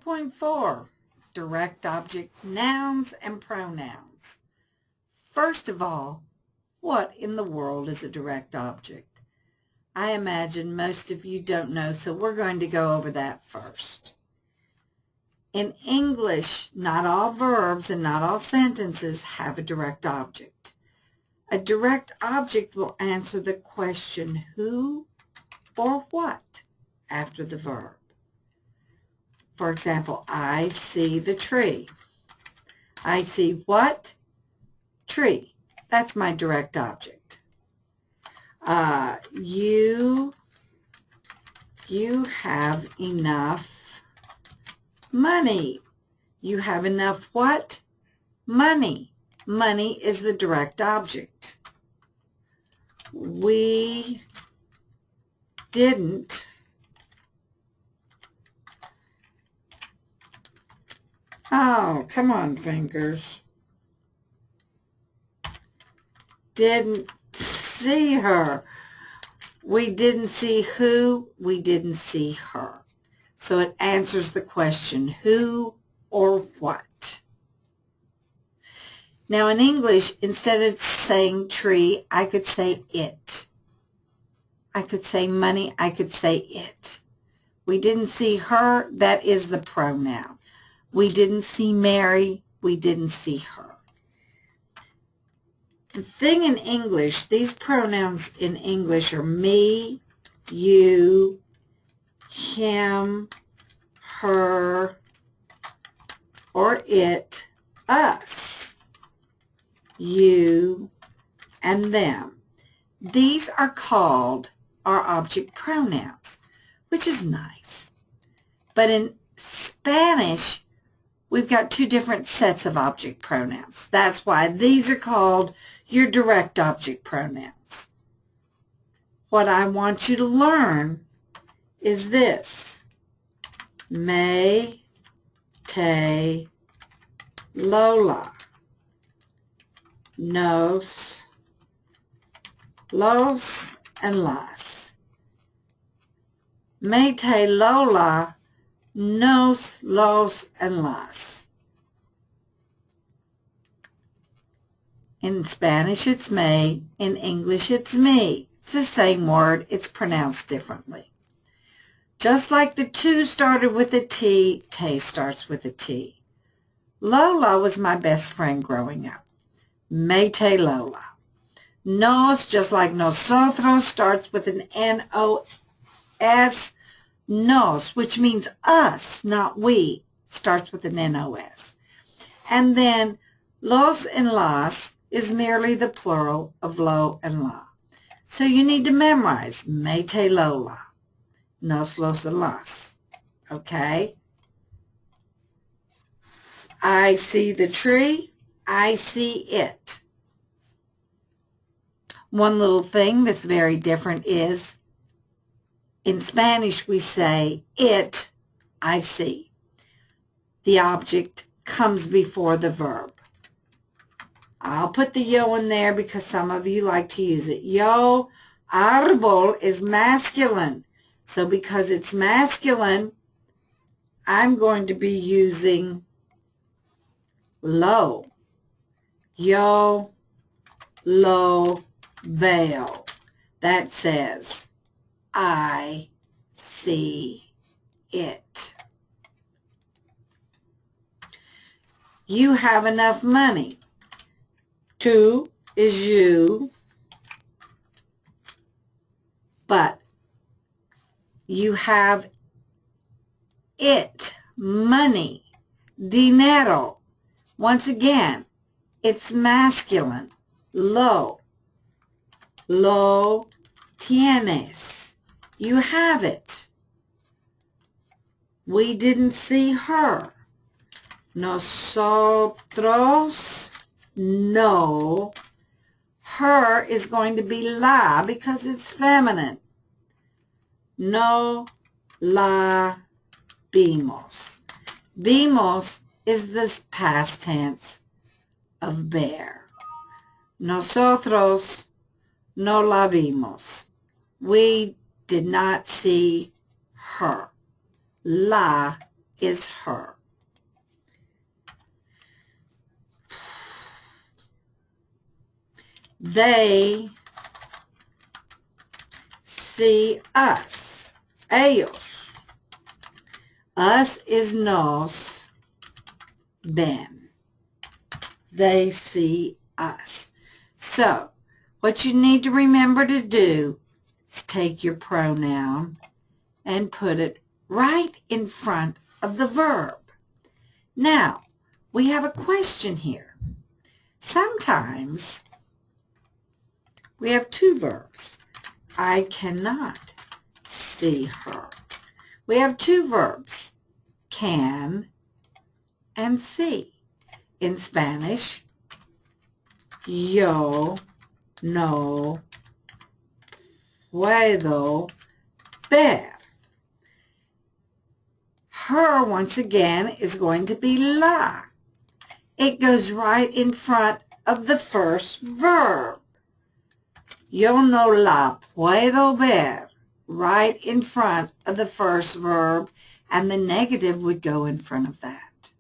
12.4, direct object nouns and pronouns. First of all, what in the world is a direct object? I imagine most of you don't know, so we're going to go over that first. In English, not all verbs and not all sentences have a direct object. A direct object will answer the question who or what after the verb. For example, I see the tree. I see what? Tree. That's my direct object. You have enough money. You have enough what? Money. Money is the direct object. We didn't Oh, come on, fingers. Didn't see her. We didn't see who. We didn't see her. So it answers the question who or what. Now in English, instead of saying tree, I could say it. I could say money. I could say it. We didn't see her. That is the pronoun. We didn't see Mary. We didn't see her. The thing in English, these pronouns in English are me, you, him, her, or it, us, you, and them. These are called our object pronouns, which is nice. But in Spanish, we've got two different sets of object pronouns. That's why these are called your direct object pronouns. What I want you to learn is this. Me, te, Lola. Nos, los, and las. Me, te, Lola. Nos, los, and las. In Spanish, it's me. In English, it's me. It's the same word. It's pronounced differently. Just like the two started with a T, te starts with a T. Lola was my best friend growing up. Me, te, Lola. Nos, just like nosotros, starts with an N-O-S. Nos, which means us, not we, starts with an N-O-S. And then los and las is merely the plural of lo and la. So you need to memorize me, te, Lola, nos, los, and las. Okay? I see the tree. I see it. One little thing that's very different is in Spanish, we say, it, I see. The object comes before the verb. I'll put the yo in there because some of you like to use it. Yo, árbol is masculine. So because it's masculine, I'm going to be using lo. Yo, lo, veo. That says, I see it. You have enough money. Tu is you, but you have it, money, dinero. Once again, it's masculine. Lo tienes. You have it. We didn't see her. Nosotros, no. Her is going to be la because it's feminine. No la vimos. Vimos is the past tense of bear. Nosotros no la vimos. We did not see her. La is her. They see us. Ellos. Us is nos ven. They see us. So, what you need to remember to do is take your pronoun and put it right in front of the verb. Now, we have a question here. Sometimes we have two verbs. I cannot see her. We have two verbs, can and see. In Spanish, yo no puedo ver. Her, once again, is going to be la. It goes right in front of the first verb. Yo no la puedo ver. Right in front of the first verb, and the negative would go in front of that.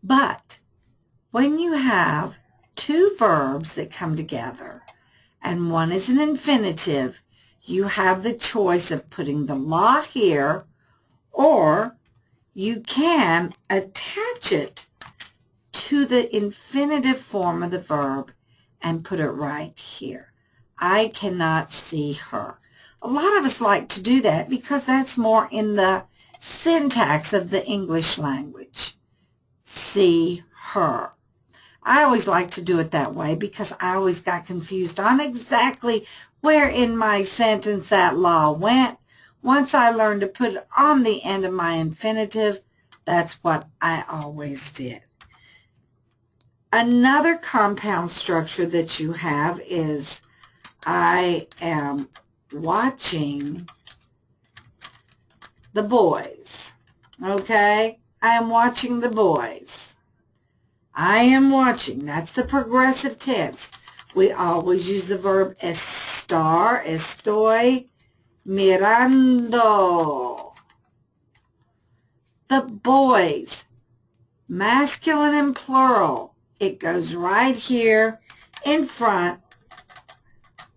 But when you have two verbs that come together, and one is an infinitive, you have the choice of putting the la here, or you can attach it to the infinitive form of the verb and put it right here. I cannot see her. A lot of us like to do that because that's more in the syntax of the English language. See her. I always like to do it that way because I always got confused on exactly where in my sentence that la went. Once I learned to put it on the end of my infinitive, that's what I always did. Another compound structure that you have is I am watching the boys. Okay? I am watching the boys. I am watching. That's the progressive tense. We always use the verb estar, estoy mirando. The boys, masculine and plural. It goes right here in front.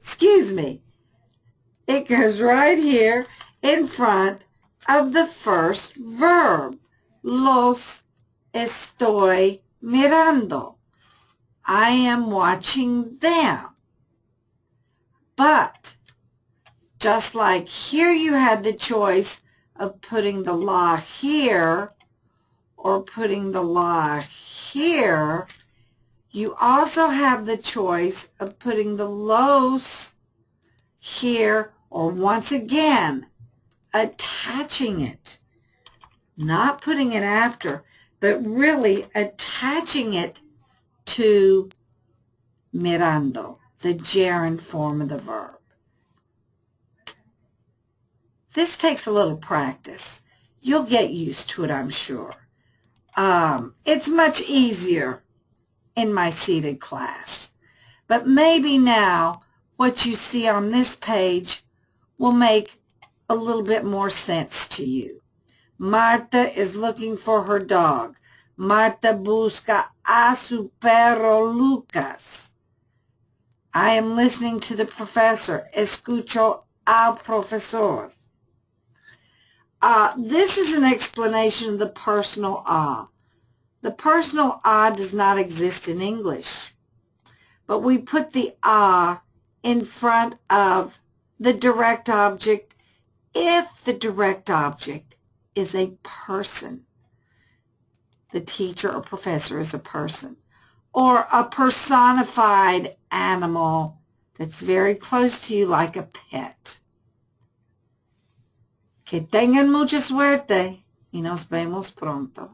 Excuse me. It goes right here in front of the first verb. Los estoy mirando. I am watching them. But just like here you had the choice of putting the la here or putting the la here, you also have the choice of putting the los here or once again attaching it. Not putting it after, but really attaching it to mirando, the gerund form of the verb. This takes a little practice. You'll get used to it, I'm sure. It's much easier in my seated class. But maybe now what you see on this page will make a little bit more sense to you. Marta is looking for her dog. Marta busca a su perro Lucas. I am listening to the professor. Escucho al profesor. This is an explanation of the personal a. The personal a does not exist in English, but we put the a in front of the direct object if the direct object is a person. The teacher or professor is a person, or a personified animal that's very close to you, like a pet. Que tengan mucha suerte y nos vemos pronto.